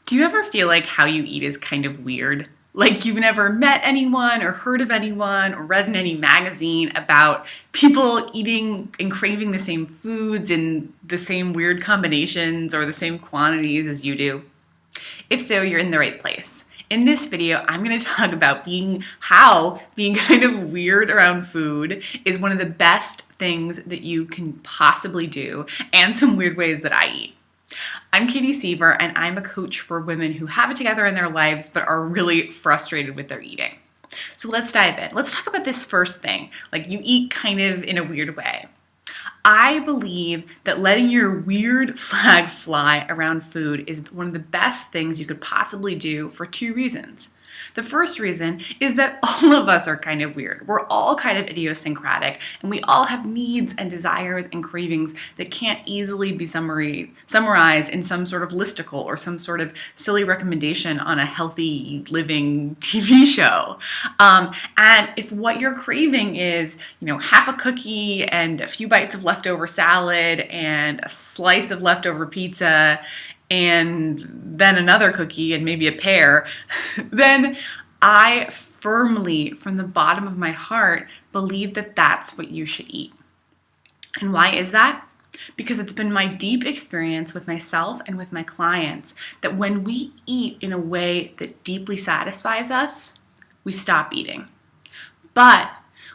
Do you ever feel like how you eat is kind of weird? Like you've never met anyone or heard of anyone or read in any magazine about people eating and craving the same foods in the same weird combinations or the same quantities as you do? If so, you're in the right place. In this video, I'm going to talk about how being kind of weird around food is one of the best things that you can possibly do, and some weird ways that I eat. I'm Katie Seaver, and I'm a coach for women who have it together in their lives but are really frustrated with their eating. So let's dive in. Let's talk about this first thing, like you eat kind of in a weird way. I believe that letting your weird flag fly around food is one of the best things you could possibly do for two reasons. The first reason is that all of us are kind of weird. We're all kind of idiosyncratic, and we all have needs and desires and cravings that can't easily be summarized in some sort of listicle or some sort of silly recommendation on a healthy living TV show. And if what you're craving is, half a cookie and a few bites of leftover salad and a slice of leftover pizza and then another cookie and maybe a pear, then I firmly, from the bottom of my heart, believe that that's what you should eat. And why is that? Because it's been my deep experience with myself and with my clients that when we eat in a way that deeply satisfies us, we stop eating. But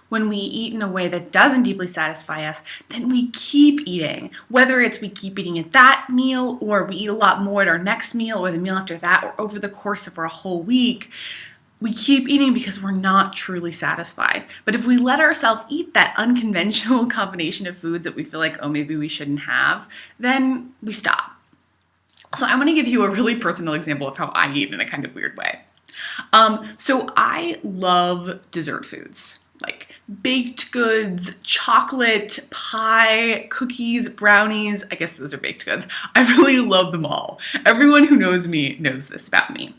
when we eat in a way that doesn't deeply satisfy us, then we keep eating. Whether it's we keep eating at that meal, or we eat a lot more at our next meal, or the meal after that, or over the course of our whole week, we keep eating because we're not truly satisfied. But if we let ourselves eat that unconventional combination of foods that we feel like, oh, maybe we shouldn't have, then we stop. So I want to give you a really personal example of how I eat in a kind of weird way. So I love dessert foods, like baked goods, chocolate, pie, cookies, brownies. I guess those are baked goods. I really love them all. Everyone who knows me knows this about me.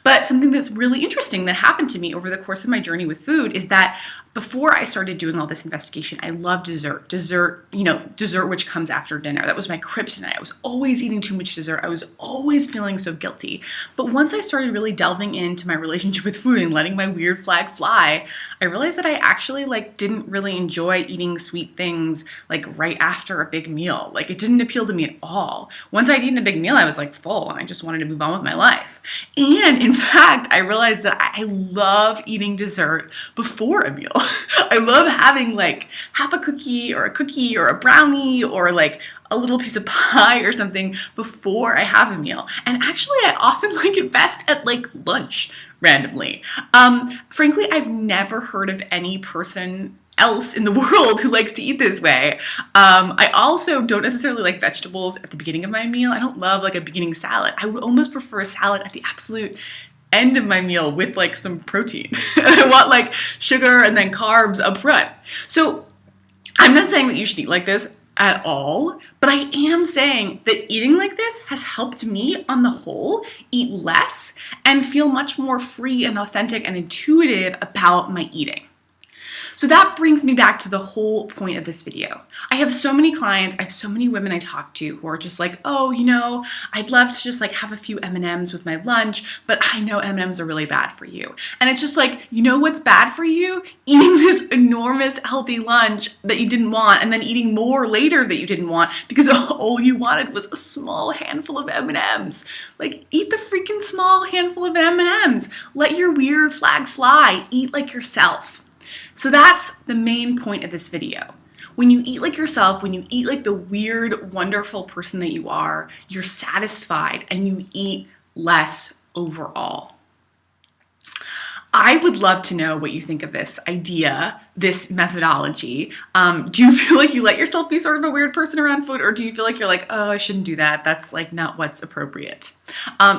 But something that's really interesting that happened to me over the course of my journey with food is that before I started doing all this investigation, I loved dessert. Dessert which comes after dinner. That was my kryptonite. I was always eating too much dessert. I was always feeling so guilty. But once I started really delving into my relationship with food and letting my weird flag fly, I realized that I actually didn't really enjoy eating sweet things right after a big meal. It didn't appeal to me at all. Once I'd eaten a big meal, I was full and I just wanted to move on with my life. And in fact, I realized that I love eating dessert before a meal. I love having half a cookie or a brownie or a little piece of pie or something before I have a meal. And actually, I often like it best at lunch randomly. Frankly, I've never heard of any person else in the world who likes to eat this way. I also don't necessarily like vegetables at the beginning of my meal. I don't love a beginning salad. I would almost prefer a salad at the absolute end of my meal with some protein. I want sugar and then carbs up front. So I'm not saying that you should eat like this at all, but I am saying that eating like this has helped me on the whole eat less and feel much more free and authentic and intuitive about my eating. So that brings me back to the whole point of this video. I have so many clients, I have so many women I talk to who are just oh, I'd love to just have a few M&Ms with my lunch, but I know M&Ms are really bad for you. And it's just what's bad for you? Eating this enormous healthy lunch that you didn't want and then eating more later that you didn't want because all you wanted was a small handful of M&Ms. Eat the freaking small handful of M&Ms. Let your weird flag fly. Eat like yourself. So that's the main point of this video. When you eat like yourself, when you eat like the weird, wonderful person that you are, you're satisfied and you eat less overall. I would love to know what you think of this idea, this methodology. Do you feel like you let yourself be sort of a weird person around food, or do you feel like you're oh, I shouldn't do that. That's not what's appropriate.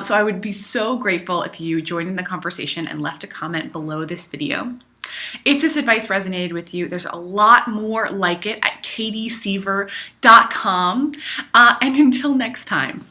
So I would be so grateful if you joined in the conversation and left a comment below this video. If this advice resonated with you, there's a lot more like it at katieseaver.com. And until next time.